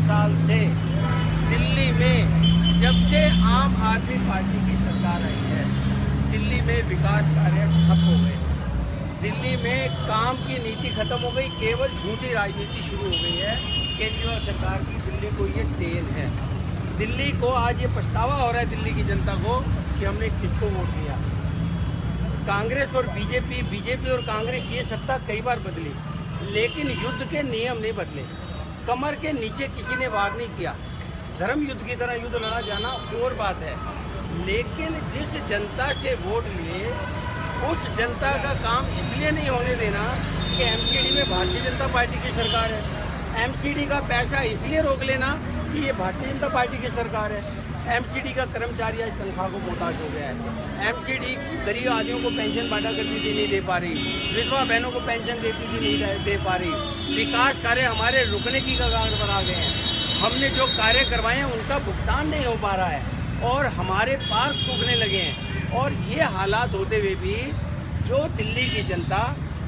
साल से दिल्ली में जब से आम आदमी पार्टी की सरकार आई है, दिल्ली में विकास कार्य ठप हो गए। दिल्ली में काम की नीति खत्म हो गई, केवल झूठी राजनीति शुरू हो गई है केजरीवाल सरकार की। दिल्ली को ये देन है। दिल्ली को आज ये पछतावा हो रहा है दिल्ली की जनता को कि हमने किसको वोट दिया। कांग्रेस और बीजेपी और कांग्रेस ये सत्ता कई बार बदली, लेकिन युद्ध के नियम नहीं बदले। कमर के नीचे किसी ने वार नहीं किया। धर्म युद्ध की तरह युद्ध लड़ा जाना और बात है, लेकिन जिस जनता से वोट लिए उस जनता का काम इसलिए नहीं होने देना कि एमसीडी में भारतीय जनता पार्टी की सरकार है। एमसीडी का पैसा इसलिए रोक लेना कि ये भारतीय जनता पार्टी की सरकार है। एमसीडी का कर्मचारी आज तनख्वाह को मोहताज हो गया है। एमसीडी गरीब आदमियों को पेंशन बांटा करती थी, नहीं दे पा रही। विधवा बहनों को पेंशन देती थी, नहीं दे पा रही। विकास कार्य हमारे रुकने की कगार पर आ गए हैं। हमने जो कार्य करवाए हैं उनका भुगतान नहीं हो पा रहा है और हमारे पार्क सूखने लगे हैं। और ये हालात होते हुए भी जो दिल्ली की जनता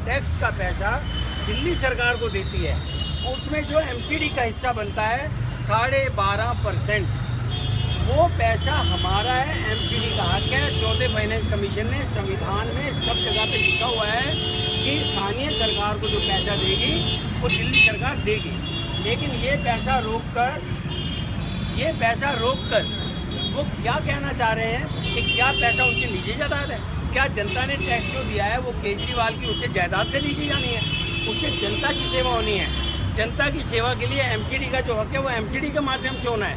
टैक्स का पैसा दिल्ली सरकार को देती है, उसमें जो एमसीडी का हिस्सा बनता है 12.5%, वो पैसा हमारा है, एमसीडी का हक है। 14 फाइनेंस कमीशन ने संविधान में सब जगह पे लिखा हुआ है कि स्थानीय सरकार को जो पैसा देगी वो दिल्ली सरकार देगी। लेकिन ये पैसा रोककर वो क्या कहना चाह रहे हैं कि क्या पैसा उनकी निजी जायदाद है? क्या जनता ने टैक्स जो दिया है वो केजरीवाल की उससे जायदाद से लीजिए जानी है? उससे जनता की सेवा होनी है। जनता की सेवा के लिए एमसीडी का जो हक है वो एमसीडी के माध्यम से होना है।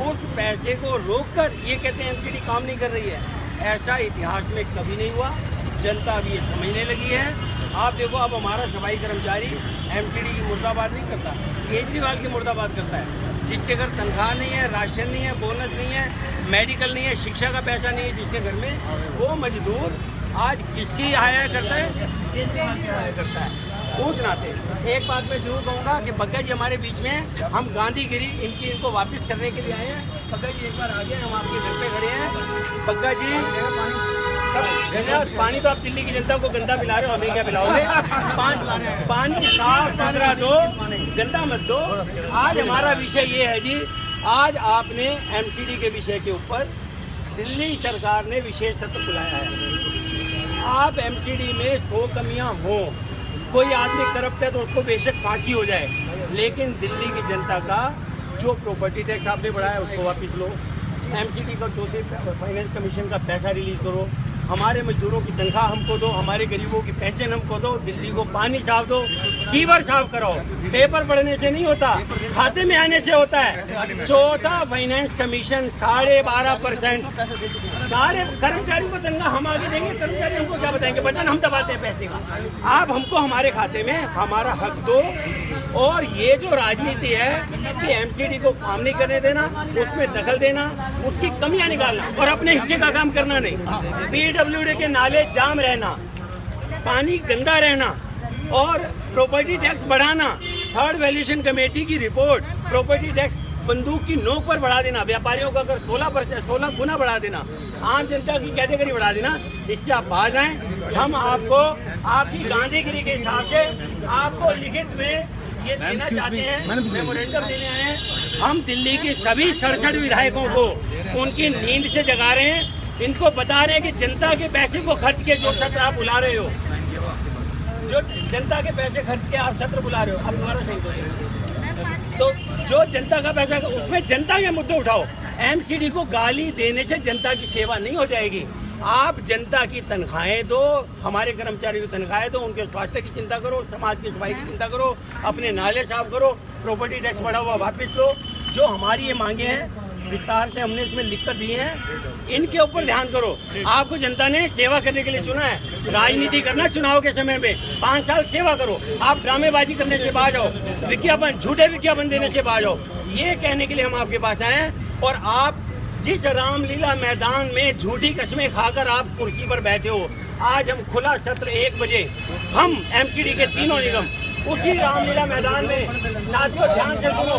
उस पैसे को रोककर ये कहते हैं एमसीडी काम नहीं कर रही है। ऐसा इतिहास में कभी नहीं हुआ। जनता अभी ये समझने लगी है। आप देखो, अब हमारा सफाई कर्मचारी एमसीडी की मुर्दाबाद नहीं करता, केजरीवाल की मुर्दाबाद करता है। जिसके घर तनख्वाह नहीं है, राशन नहीं है, बोनस नहीं है, मेडिकल नहीं है, शिक्षा का पैसा नहीं है, जिसके घर में, वो मजदूर आज किसकी आया करता है? केजरीवाल की आया करता है। उस नाते एक बात मैं जरूर कहूँगा कि बग्गा जी हमारे बीच में, हम गांधीगिरी इनको वापस करने के लिए आए हैं। बग्गा जी एक बार आ गए, हम आपके घर पे खड़े हैं। बग्गा जी, पानी तो आप दिल्ली की जनता को गंदा पिला रहे हो, हमें क्या पिलाओगे? पानी साफ सुथरा दो, गंदा मत दो। आज हमारा विषय ये है जी, आज आपने एमसीडी के विषय के ऊपर दिल्ली सरकार ने विशेष सत्र बुलाया है। आप एमसीडी में 100 कमियां हो, कोई आदमी करप्ट है तो उसको बेशक फांसी हो जाए, लेकिन दिल्ली की जनता का जो प्रॉपर्टी टैक्स आपने बढ़ाया उसको वापस लो। एमसीडी का 14 फाइनेंस कमीशन का पैसा रिलीज करो। हमारे मजदूरों की तनख्वाह हमको दो, हमारे गरीबों की पेंशन हमको दो। दिल्ली को पानी साफ दो, कीवर साफ कराओ। पेपर पढ़ने से नहीं होता, खाते में आने से होता है। 14 फाइनेंस कमीशन 12.5%। सारे कर्मचारियों को तनख्वाह हम आगे देंगे, कर्मचारी हमको क्या बताएंगे? बटन हम दबाते हैं पैसे का। आप हमको हमारे खाते में हमारा हक दो। और ये जो राजनीति है कि एमसीडी को काम नहीं करने देना, उसमें दखल देना, उसकी कमियां निकालना और अपने हिस्से का काम करना नहीं। पीडब्ल्यूडी के नाले जाम रहना, पानी गंदा रहना और प्रॉपर्टी टैक्स बढ़ाना। थर्ड वैल्यूएशन कमेटी की रिपोर्ट, प्रॉपर्टी टैक्स बंदूक की नोक पर बढ़ा देना, व्यापारियों का अगर 16 गुना बढ़ा देना, आम जनता की कैटेगरी बढ़ा देना। इससे आप बाज आए। हम आपको आपकी गांधीगिरी के हिसाब से आपको लिखित में ये देना चाहते हैं, मेमोरेंडम देने आए हैं। हम दिल्ली के सभी 67 विधायकों को उनकी नींद से जगा रहे हैं। इनको बता रहे हैं कि जनता के पैसे को खर्च के जो सत्र आप बुला रहे हो, जो जनता के पैसे खर्च के आप सत्र बुला रहे हो, आप दोबारा सही तो जो जनता का पैसा, उसमें जनता के मुद्दे उठाओ। एमसीडी को गाली देने से जनता की सेवा नहीं हो जाएगी। आप जनता की तनख्वाहें दो, हमारे कर्मचारियों की तनख्वाहें दो, उनके स्वास्थ्य की चिंता करो, समाज की सफाई की चिंता करो, अपने नाले साफ करो, प्रॉपर्टी टैक्स बढ़ा हुआ वापस लो। जो हमारी ये मांगे हैं विस्तार से हमने इसमें लिख कर दिए हैं, इनके ऊपर ध्यान करो। आपको जनता ने सेवा करने के लिए चुना है। राजनीति करना चुनाव के समय में 5 साल सेवा करो। आप ड्रामेबाजी करने से बाज आओ, विज्ञापन, झूठे विज्ञापन देने से बाज आओ। ये कहने के लिए हम आपके पास आए हैं। और आप जिस रामलीला मैदान में झूठी कसमें खाकर आप कुर्सी पर बैठे हो, आज हम खुला सत्र 1 बजे, हम एमसीडी के तीनों निगम उसी रामलीला मैदान में, साथियों ध्यान से सुनो,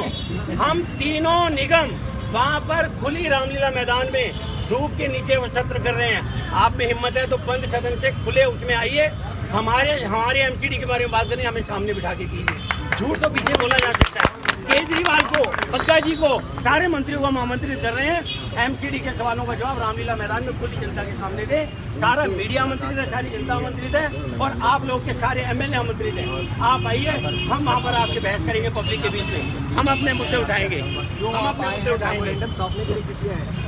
हम तीनों निगम वहाँ पर खुली रामलीला मैदान में धूप के नीचे वो सत्र कर रहे हैं। आप में हिम्मत है तो बंद सदन से खुले उसमें आइए, हमारे एमसीडी के बारे में बात करें, हमें सामने बिठा के कीजिए। झूठ तो पीछे बोला जा सकता है। केजरीवाल को, बग्गा जी को, सारे मंत्रियों को हम आमंत्रित कर रहे हैं। एमसीडी के सवालों का जवाब रामलीला मैदान में खुद ही जनता के सामने दे। सारा मीडिया आमंत्रित है, सारी जनता आमंत्रित है और आप लोग के सारे एमएलए आमंत्रित हैं। आप आइए, हम वहाँ पर आपसे बहस करेंगे पब्लिक के बीच में। हम अपने मुद्दे उठाएंगे, हम अपने मुद्दे उठाएंगे।